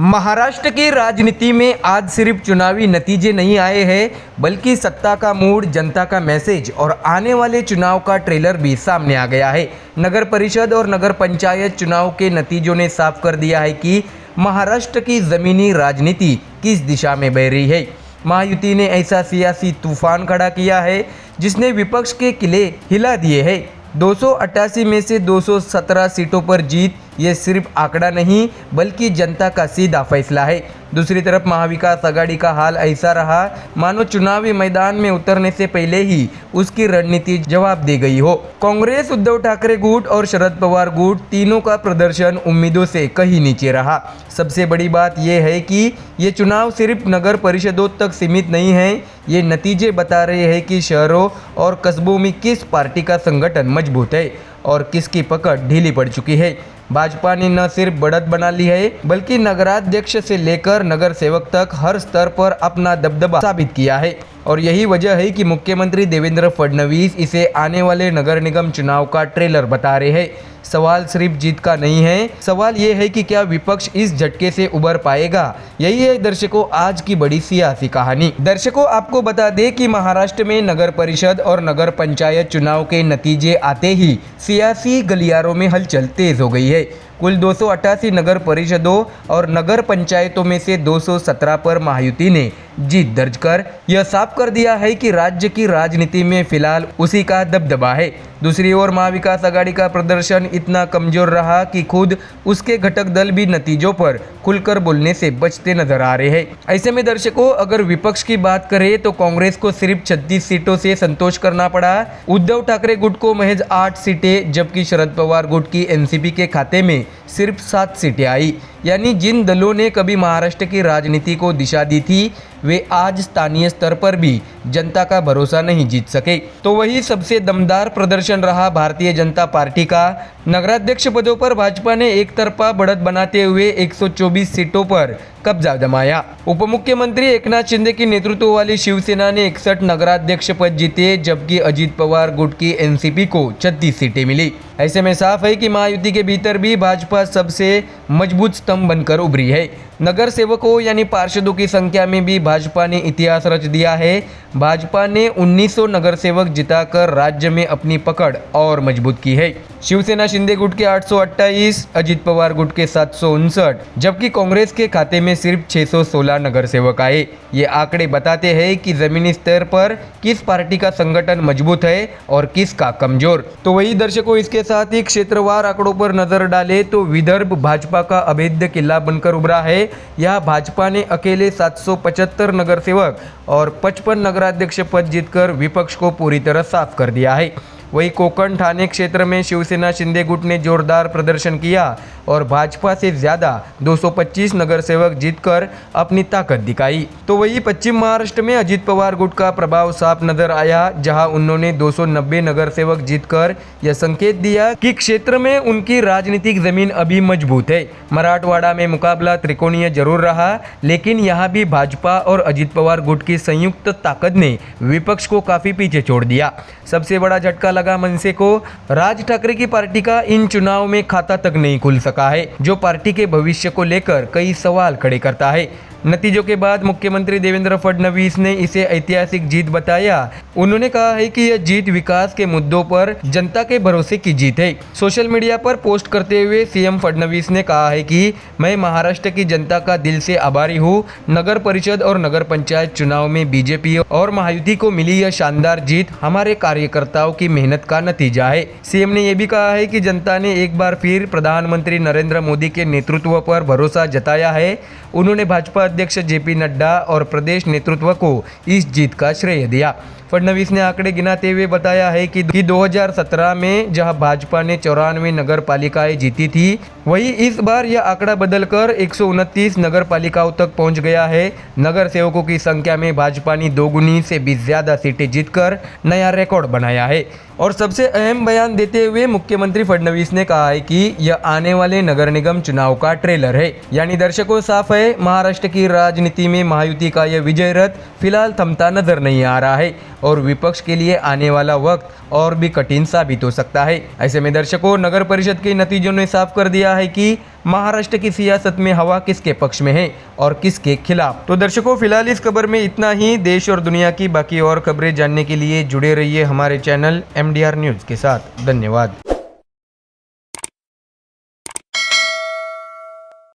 महाराष्ट्र की राजनीति में आज सिर्फ चुनावी नतीजे नहीं आए हैं, बल्कि सत्ता का मूड, जनता का मैसेज और आने वाले चुनाव का ट्रेलर भी सामने आ गया है। नगर परिषद और नगर पंचायत चुनाव के नतीजों ने साफ कर दिया है कि महाराष्ट्र की ज़मीनी राजनीति किस दिशा में बह रही है। महायुति ने ऐसा सियासी तूफान खड़ा किया है जिसने विपक्ष के किले हिला दिए हैं। 288 में से 217 सीटों पर जीत ये सिर्फ आंकड़ा नहीं बल्कि जनता का सीधा फैसला है। दूसरी तरफ महाविकास आघाड़ी का हाल ऐसा रहा मानो चुनावी मैदान में उतरने से पहले ही उसकी रणनीति जवाब दे गई हो। कांग्रेस, उद्धव ठाकरे गुट और शरद पवार गुट तीनों का प्रदर्शन उम्मीदों से कहीं नीचे रहा। सबसे बड़ी बात यह है कि ये चुनाव सिर्फ नगर परिषदों तक सीमित नहीं है, ये नतीजे बता रहे हैं कि शहरों और कस्बों में किस पार्टी का संगठन मजबूत है और किसकी पकड़ ढीली पड़ चुकी है। भाजपा ने न सिर्फ बढ़त बना ली है बल्कि नगराध्यक्ष से लेकर नगर सेवक तक हर स्तर पर अपना दबदबा साबित किया है और यही वजह है कि मुख्यमंत्री देवेंद्र फडणवीस इसे आने वाले नगर निगम चुनाव का ट्रेलर बता रहे हैं। सवाल सिर्फ जीत का नहीं है, सवाल ये है कि क्या विपक्ष इस झटके से उबर पाएगा। यही है दर्शकों आज की बड़ी सियासी कहानी। दर्शकों आपको बता दें कि महाराष्ट्र में नगर परिषद और नगर पंचायत चुनाव के नतीजे आते ही सियासी गलियारों में हलचल तेज हो गई है। कुल 288 नगर परिषदों और नगर पंचायतों में से 217 पर महायुति ने जीत दर्ज कर यह साफ कर दिया है कि राज्य की राजनीति में फिलहाल उसी का दबदबा है। दूसरी ओर महाविकास आघाड़ी का प्रदर्शन इतना कमजोर रहा कि खुद उसके घटक दल भी नतीजों पर खुलकर बोलने से बचते नजर आ रहे हैं। ऐसे में दर्शकों अगर विपक्ष की बात करें तो कांग्रेस को सिर्फ 36 सीटों से संतोष करना पड़ा। उद्धव ठाकरे गुट को महज 8 सीटें जबकि शरद पवार गुट की एनसीपी के खाते में सिर्फ 7 सीटें आई। यानी जिन दलों ने कभी महाराष्ट्र की राजनीति को दिशा दी थी वे आज स्थानीय स्तर पर भी जनता का भरोसा नहीं जीत सके। तो वही सबसे दमदार प्रदर्शन रहा भारतीय जनता पार्टी का। नगराध्यक्ष पदों पर भाजपा ने एक तरफा बढ़त बनाते हुए 124 सीटों पर कब्जा जमाया। उप मुख्यमंत्री एकनाथ शिंदे की नेतृत्व वाली शिवसेना ने 61 नगराध्यक्ष पद जीते जबकि अजित पवार गुट की एनसीपी को 36 सीटें मिली। ऐसे में साफ है कि महायुति के भीतर भी भाजपा सबसे मजबूत स्तंभ बनकर उभरी है। नगर सेवकों यानी पार्षदों की संख्या में भी भाजपा ने इतिहास रच दिया है। भाजपा ने 1900 नगर सेवक जिताकर राज्य में अपनी पकड़ और मजबूत की है। शिवसेना शिंदे गुट के 828, अजित पवार गुट के 759 जबकि कांग्रेस के खाते में सिर्फ 616 नगर सेवक आए। ये आंकड़े बताते हैं कि जमीनी स्तर पर किस पार्टी का संगठन मजबूत है और किसका कमजोर। तो वही दर्शकों इसके साथ ही क्षेत्रवार आंकड़ों पर नजर डाले तो विदर्भ भाजपा का अभेद्य किला बनकर उभरा है। यहाँ भाजपा ने अकेले 775 नगर सेवक और 55 नगराध्यक्ष पद जीतकर विपक्ष को पूरी तरह साफ कर दिया है। वहीं कोकण ठाणे क्षेत्र में शिवसेना शिंदे गुट ने जोरदार प्रदर्शन किया और भाजपा से ज़्यादा 225 नगर सेवक जीतकर अपनी ताकत दिखाई। तो वही पश्चिम महाराष्ट्र में अजित पवार गुट का प्रभाव साफ नजर आया जहां उन्होंने 290 नगर सेवक जीतकर यह संकेत दिया कि क्षेत्र में उनकी राजनीतिक जमीन अभी मजबूत है। मराठवाड़ा में मुकाबला त्रिकोणीय जरूर रहा लेकिन यहाँ भी भाजपा और अजित पवार गुट की संयुक्त ताकत ने विपक्ष को काफी पीछे छोड़ दिया। सबसे बड़ा झटका लगा मनसे को। राज ठाकरे की पार्टी का इन चुनाव में खाता तक नहीं खुल सका है जो पार्टी के भविष्य को लेकर कई सवाल खड़े करता है। नतीजों के बाद मुख्यमंत्री देवेंद्र फडणवीस ने इसे ऐतिहासिक जीत बताया। उन्होंने कहा है कि यह जीत विकास के मुद्दों पर जनता के भरोसे की जीत है। सोशल मीडिया पर पोस्ट करते हुए सीएम फडणवीस ने कहा है कि मैं महाराष्ट्र की जनता का दिल से आभारी हूँ। नगर परिषद और नगर पंचायत चुनाव में बीजेपी और महायुति को मिली यह शानदार जीत हमारे कार्यकर्ताओं की मेहनत का नतीजा है। सीएम ने यह भी कहा है कि जनता ने एक बार फिर प्रधानमंत्री नरेंद्र मोदी के नेतृत्व पर भरोसा जताया है। उन्होंने भाजपा अध्यक्ष जेपी नड्डा और प्रदेश नेतृत्व को इस जीत का श्रेय दिया। फडणवीस ने आंकड़े गिनाते हुए बताया है कि 2017 में जहां भाजपा ने 94 नगर पालिकाएं जीती थी वहीं इस बार यह आंकड़ा बदलकर 129 नगर पालिकाओं तक पहुंच गया है। नगर सेवकों की संख्या में भाजपा ने 2 गुनी से भी ज्यादा सीटें जीतकर नया रिकॉर्ड बनाया है। और सबसे अहम बयान देते हुए मुख्यमंत्री फडणवीस ने कहा है कि यह आने वाले नगर निगम चुनाव का ट्रेलर है। यानी दर्शकों साफ है महाराष्ट्र की की राजनीति में महायुति का यह विजय रथ फिलहाल थमता नजर नहीं आ रहा है और विपक्ष के लिए आने वाला वक्त और भी कठिन साबित हो सकता है। ऐसे में दर्शकों, नगर परिषद के नतीजों ने साफ कर दिया है कि महाराष्ट्र की सियासत में हवा किसके पक्ष में है और किसके खिलाफ। तो दर्शकों, फिलहाल इस खबर में इतना ही। देश और दुनिया की बाकी और खबरें जानने के लिए जुड़े रहिए हमारे चैनल MDR न्यूज़ के साथ। धन्यवाद।